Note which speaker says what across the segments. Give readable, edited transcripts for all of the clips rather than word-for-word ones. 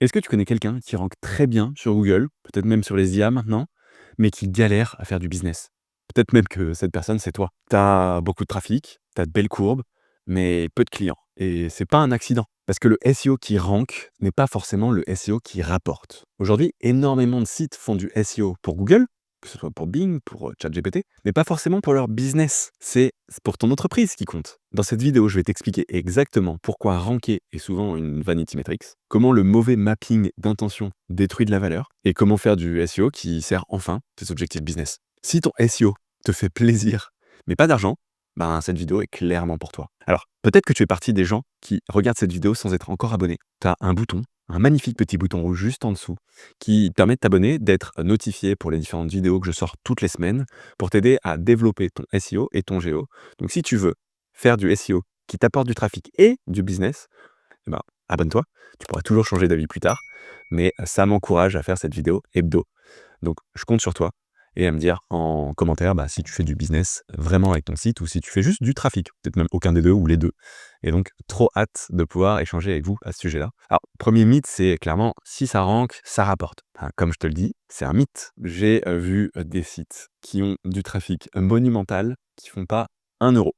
Speaker 1: Est-ce que tu connais quelqu'un qui rank très bien sur Google, peut-être même sur les IA maintenant, mais qui galère à faire du business? Peut-être même que cette personne, c'est toi. Tu as beaucoup de trafic, tu as de belles courbes, mais peu de clients. Et c'est pas un accident. Parce que le SEO qui rank n'est pas forcément le SEO qui rapporte. Aujourd'hui, énormément de sites font du SEO pour Google, que ce soit pour Bing, pour ChatGPT, mais pas forcément pour leur business. C'est pour ton entreprise qui compte. Dans cette vidéo, je vais t'expliquer exactement pourquoi ranker est souvent une vanity metrics, comment le mauvais mapping d'intention détruit de la valeur, et comment faire du SEO qui sert enfin tes objectifs business. Si ton SEO te fait plaisir, mais pas d'argent, ben cette vidéo est clairement pour toi. Alors, peut-être que tu es partie des gens qui regardent cette vidéo sans être encore abonné. Tu as un bouton, un magnifique petit bouton rouge juste en dessous, qui permet de t'abonner, d'être notifié pour les différentes vidéos que je sors toutes les semaines, pour t'aider à développer ton SEO et ton GEO. Donc si tu veux faire du SEO qui t'apporte du trafic et du business, eh ben, abonne-toi. Tu pourras toujours changer d'avis plus tard, mais ça m'encourage à faire cette vidéo hebdo. Donc je compte sur toi et à me dire en commentaire si tu fais du business vraiment avec ton site ou si tu fais juste du trafic, peut-être même aucun des deux ou les deux. Et donc trop hâte de pouvoir échanger avec vous à ce sujet-là. Alors, premier mythe, c'est clairement si ça rank, ça rapporte. Enfin, comme je te le dis, c'est un mythe. J'ai vu des sites qui ont du trafic monumental qui font pas 1 euro.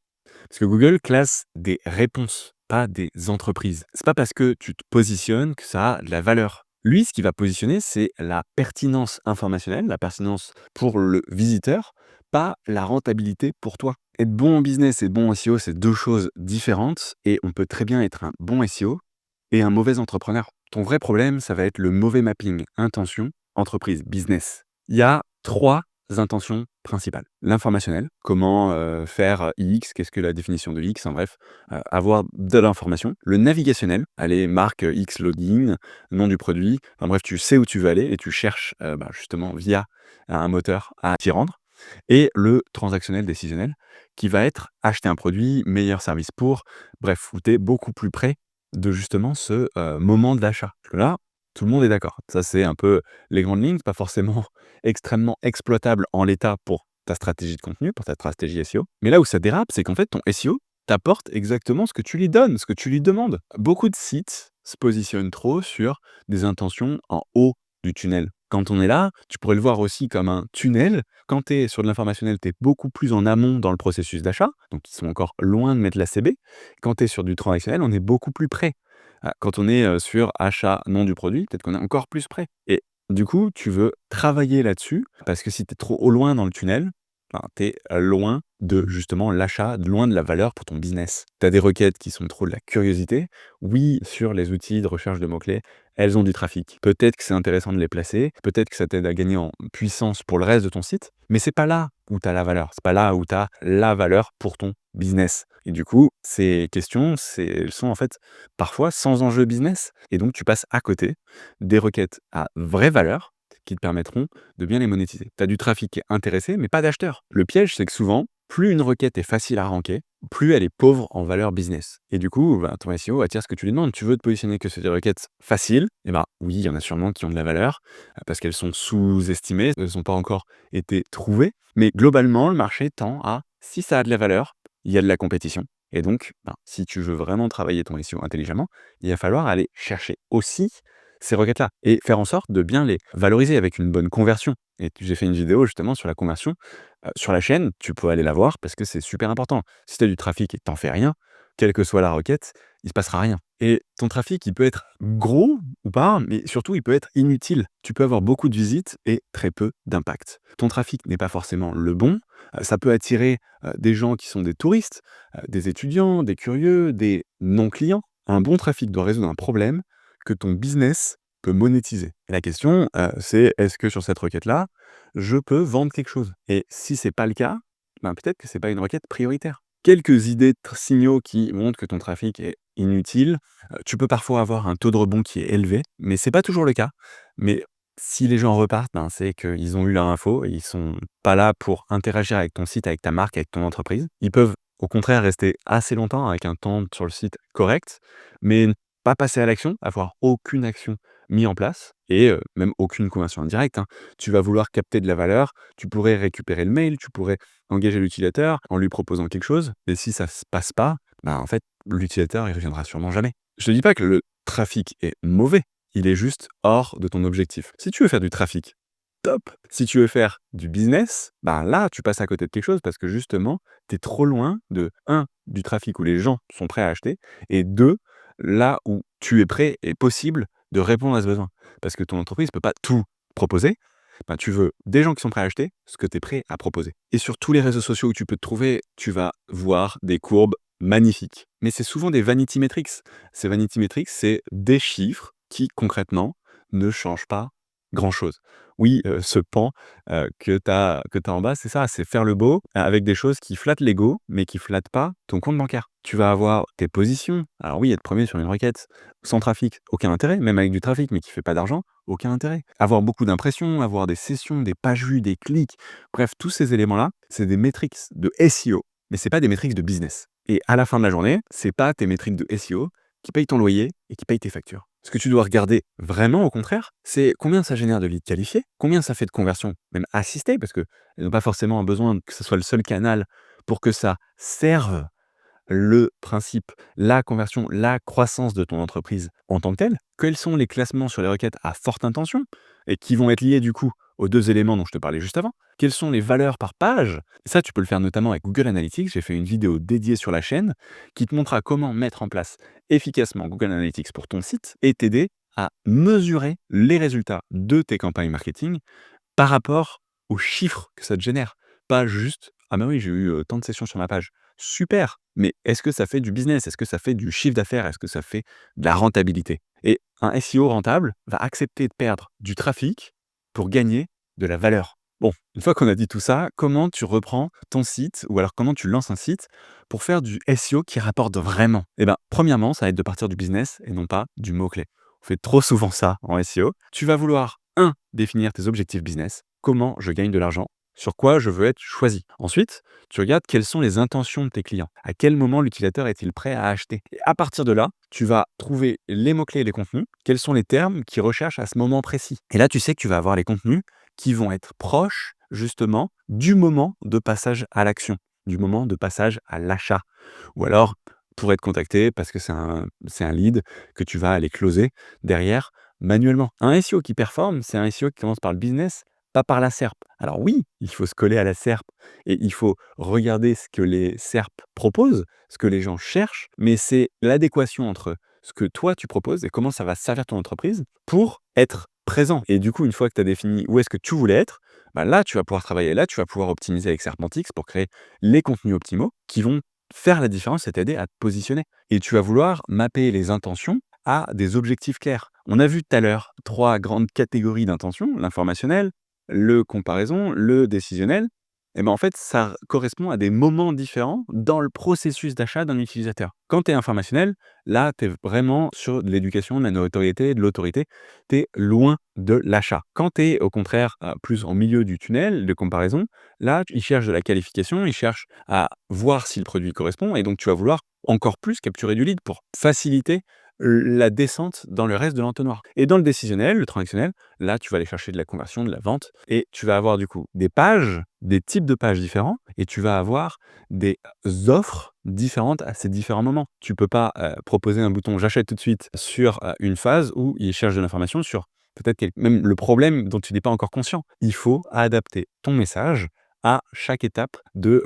Speaker 1: Parce que Google classe des réponses, pas des entreprises. C'est pas parce que tu te positionnes que ça a de la valeur. Lui, ce qu'il va positionner, c'est la pertinence informationnelle, la pertinence pour le visiteur, pas la rentabilité pour toi. Être bon en business et bon en SEO, c'est deux choses différentes et on peut très bien être un bon SEO et un mauvais entrepreneur. Ton vrai problème, ça va être le mauvais mapping intention, entreprise, business. Il y a trois intentions principales. L'informationnel, comment faire X, qu'est-ce que la définition de X, en bref, avoir de l'information. Le navigationnel, allez, marque X login, nom du produit, enfin bref, tu sais où tu veux aller et tu cherches justement via un moteur à t'y rendre. Et le transactionnel décisionnel, qui va être acheter un produit, meilleur service pour, bref, où tu es beaucoup plus près de justement ce moment de l'achat. Parce que là, tout le monde est d'accord. Ça, c'est un peu les grandes lignes, pas forcément extrêmement exploitable en l'état pour ta stratégie de contenu, pour ta stratégie SEO. Mais là où ça dérape, c'est qu'en fait, ton SEO t'apporte exactement ce que tu lui donnes, ce que tu lui demandes. Beaucoup de sites se positionnent trop sur des intentions en haut du tunnel. Quand on est là, tu pourrais le voir aussi comme un tunnel. Quand tu es sur de l'informationnel, tu es beaucoup plus en amont dans le processus d'achat, donc ils sont encore loin de mettre la CB. Quand tu es sur du transactionnel, on est beaucoup plus près. Quand on est sur achat, nom du produit, peut-être qu'on est encore plus près. Et du coup, tu veux travailler là-dessus, parce que si tu es trop au loin dans le tunnel, tu es loin de justement l'achat, loin de la valeur pour ton business. Tu as des requêtes qui sont trop de la curiosité. Oui, sur les outils de recherche de mots-clés, elles ont du trafic. Peut-être que c'est intéressant de les placer, peut-être que ça t'aide à gagner en puissance pour le reste de ton site, mais c'est pas là où tu as la valeur. C'est pas là où tu as la valeur pour ton business. Et du coup, ces questions, elles sont en fait parfois sans enjeu business. Et donc, tu passes à côté des requêtes à vraie valeur qui te permettront de bien les monétiser. Tu as du trafic qui est intéressé, mais pas d'acheteurs. Le piège, c'est que souvent, plus une requête est facile à ranker, plus elle est pauvre en valeur business. Et du coup, ton SEO attire ce que tu lui demandes. Tu veux te positionner que sur des requêtes faciles, et oui, il y en a sûrement qui ont de la valeur, parce qu'elles sont sous-estimées, elles n'ont pas encore été trouvées. Mais globalement, le marché tend à, si ça a de la valeur, il y a de la compétition. Et donc, si tu veux vraiment travailler ton SEO intelligemment, il va falloir aller chercher aussi ces requêtes-là et faire en sorte de bien les valoriser avec une bonne conversion. Et j'ai fait une vidéo justement sur la conversion sur la chaîne, tu peux aller la voir parce que c'est super important. Si tu as du trafic et que tu fais rien, quelle que soit la requête, il se passera rien. Et ton trafic, il peut être gros ou pas, mais surtout, il peut être inutile. Tu peux avoir beaucoup de visites et très peu d'impact. Ton trafic n'est pas forcément le bon. Ça peut attirer des gens qui sont des touristes, des étudiants, des curieux, des non-clients. Un bon trafic doit résoudre un problème que ton business peut monétiser. Et la question, c'est est-ce que sur cette requête-là, je peux vendre quelque chose? Et si c'est pas le cas, peut-être que c'est pas une requête prioritaire. Quelques idées, signaux qui montrent que ton trafic est inutile. Tu peux parfois avoir un taux de rebond qui est élevé, mais c'est pas toujours le cas. Mais si les gens repartent, c'est qu'ils ont eu leur info et ils sont pas là pour interagir avec ton site, avec ta marque, avec ton entreprise. Ils peuvent au contraire rester assez longtemps avec un temps sur le site correct, mais pas passer à l'action, avoir aucune action mise en place et même aucune conversion indirecte, hein. Tu vas vouloir capter de la valeur, tu pourrais récupérer le mail, tu pourrais engager l'utilisateur en lui proposant quelque chose, et si ça se passe pas, en fait, l'utilisateur, il reviendra sûrement jamais. Je te dis pas que le trafic est mauvais, il est juste hors de ton objectif. Si tu veux faire du trafic, top. Si tu veux faire du business, ben là, tu passes à côté de quelque chose parce que justement, tu es trop loin de un du trafic où les gens sont prêts à acheter et 2 là où tu es prêt et possible de répondre à ce besoin. Parce que ton entreprise ne peut pas tout proposer. Ben, tu veux des gens qui sont prêts à acheter ce que tu es prêt à proposer. Et sur tous les réseaux sociaux où tu peux te trouver, tu vas voir des courbes magnifiques. Mais c'est souvent des vanity metrics. Ces vanity metrics, c'est des chiffres qui concrètement ne changent pas grand-chose. Oui, ce pan, que tu as en bas, c'est ça, c'est faire le beau, avec des choses qui flattent l'ego, mais qui flattent pas ton compte bancaire. Tu vas avoir tes positions. Alors oui, être premier sur une requête sans trafic, aucun intérêt, même avec du trafic, mais qui fait pas d'argent, aucun intérêt. Avoir beaucoup d'impressions, avoir des sessions, des pages vues, des clics, bref, tous ces éléments-là, c'est des métriques de SEO, mais c'est pas des métriques de business. Et à la fin de la journée, c'est pas tes métriques de SEO qui payent ton loyer et qui payent tes factures. Ce que tu dois regarder vraiment, au contraire, c'est combien ça génère de leads qualifiés, combien ça fait de conversions, même assistées, parce qu'elles n'ont pas forcément besoin que ce soit le seul canal pour que ça serve le principe, la conversion, la croissance de ton entreprise en tant que telle. Quels sont les classements sur les requêtes à forte intention et qui vont être liés du coup aux 2 éléments dont je te parlais juste avant? Quelles sont les valeurs par page? Et ça, tu peux le faire notamment avec Google Analytics. J'ai fait une vidéo dédiée sur la chaîne qui te montrera comment mettre en place efficacement Google Analytics pour ton site et t'aider à mesurer les résultats de tes campagnes marketing par rapport aux chiffres que ça te génère. Pas juste: «Ah bah oui, j'ai eu, tant de sessions sur ma page». Super! Mais est-ce que ça fait du business? Est-ce que ça fait du chiffre d'affaires? Est-ce que ça fait de la rentabilité? Et un SEO rentable va accepter de perdre du trafic pour gagner de la valeur. Bon, une fois qu'on a dit tout ça, comment tu reprends ton site ou alors comment tu lances un site pour faire du SEO qui rapporte vraiment? Eh ben, premièrement, ça va être de partir du business et non pas du mot-clé. On fait trop souvent ça en SEO. Tu vas vouloir un, définir tes objectifs business. Comment je gagne de l'argent? Sur quoi je veux être choisi? Ensuite, tu regardes quelles sont les intentions de tes clients. À quel moment l'utilisateur est-il prêt à acheter? Et à partir de là, tu vas trouver les mots-clés et les contenus. Quels sont les termes qu'ils recherchent à ce moment précis? Et là, tu sais que tu vas avoir les contenus qui vont être proches, justement, du moment de passage à l'action, du moment de passage à l'achat. Ou alors, pour être contacté parce que c'est un lead que tu vas aller closer derrière manuellement. Un SEO qui performe, c'est un SEO qui commence par le business, pas par la SERP. Alors oui, il faut se coller à la SERP et il faut regarder ce que les SERP proposent, ce que les gens cherchent, mais c'est l'adéquation entre ce que toi tu proposes et comment ça va servir ton entreprise pour être présent. Et du coup, une fois que tu as défini où est-ce que tu voulais être, bah là, tu vas pouvoir travailler, là, tu vas pouvoir optimiser avec Serpentix pour créer les contenus optimaux qui vont faire la différence et t'aider à te positionner. Et tu vas vouloir mapper les intentions à des objectifs clairs. On a vu tout à l'heure 3 grandes catégories d'intentions: l'informationnel, le comparaison, le décisionnel. Et ben en fait, ça correspond à des moments différents dans le processus d'achat d'un utilisateur. Quand tu es informationnel, là, tu es vraiment sur de l'éducation, de la notoriété, de l'autorité. Tu es loin de l'achat. Quand tu es au contraire plus en milieu du tunnel de comparaison, là, ils cherchent de la qualification, ils cherchent à voir si le produit correspond et donc tu vas vouloir encore plus capturer du lead pour faciliter la descente dans le reste de l'entonnoir. Et dans le décisionnel, le transactionnel, là, tu vas aller chercher de la conversion, de la vente et tu vas avoir du coup des pages, des types de pages différents et tu vas avoir des offres différentes à ces différents moments. Tu peux pas proposer un bouton «j'achète tout de suite» sur une phase où il cherche de l'information sur peut-être même le problème dont tu n'es pas encore conscient. Il faut adapter ton message à chaque étape de,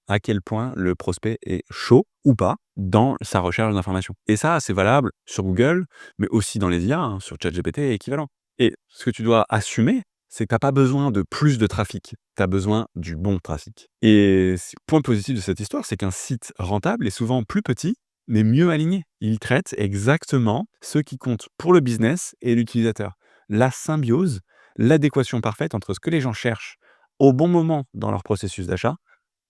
Speaker 1: à quel point le prospect est chaud ou pas dans sa recherche d'informations. Et ça, c'est valable sur Google, mais aussi dans les IA, hein, sur ChatGPT et équivalent. Et ce que tu dois assumer, c'est que tu as pas besoin de plus de trafic, tu as besoin du bon trafic. Et point positif de cette histoire, c'est qu'un site rentable est souvent plus petit, mais mieux aligné. Il traite exactement ce qui compte pour le business et l'utilisateur. La symbiose, l'adéquation parfaite entre ce que les gens cherchent au bon moment dans leur processus d'achat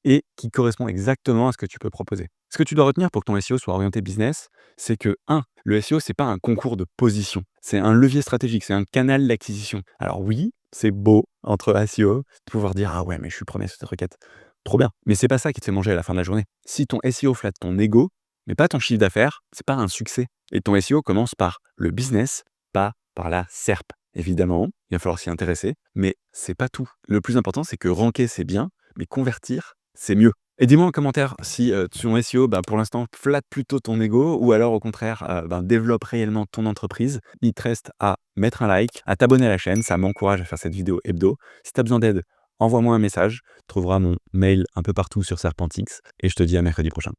Speaker 1: et qui correspond exactement à ce que tu peux proposer. Ce que tu dois retenir pour que ton SEO soit orienté business, c'est que un, le SEO, c'est pas un concours de position, c'est un levier stratégique, c'est un canal d'acquisition. Alors oui, c'est beau entre SEO de pouvoir dire: «Ah ouais, mais je suis premier sur cette requête». Trop bien, mais c'est pas ça qui te fait manger à la fin de la journée. Si ton SEO flatte ton ego, mais pas ton chiffre d'affaires, c'est pas un succès. Et ton SEO commence par le business, pas par la SERP. Évidemment, il va falloir s'y intéresser, mais c'est pas tout. Le plus important, c'est que ranker, c'est bien, mais convertir, c'est mieux. Et dis-moi en commentaire si, ton SEO, bah, pour l'instant, flatte plutôt ton ego ou alors au contraire, ben, développe réellement ton entreprise. Il te reste à mettre un like, à t'abonner à la chaîne, ça m'encourage à faire cette vidéo hebdo. Si tu as besoin d'aide, envoie-moi un message, tu trouveras mon mail un peu partout sur Serpentix et je te dis à mercredi prochain.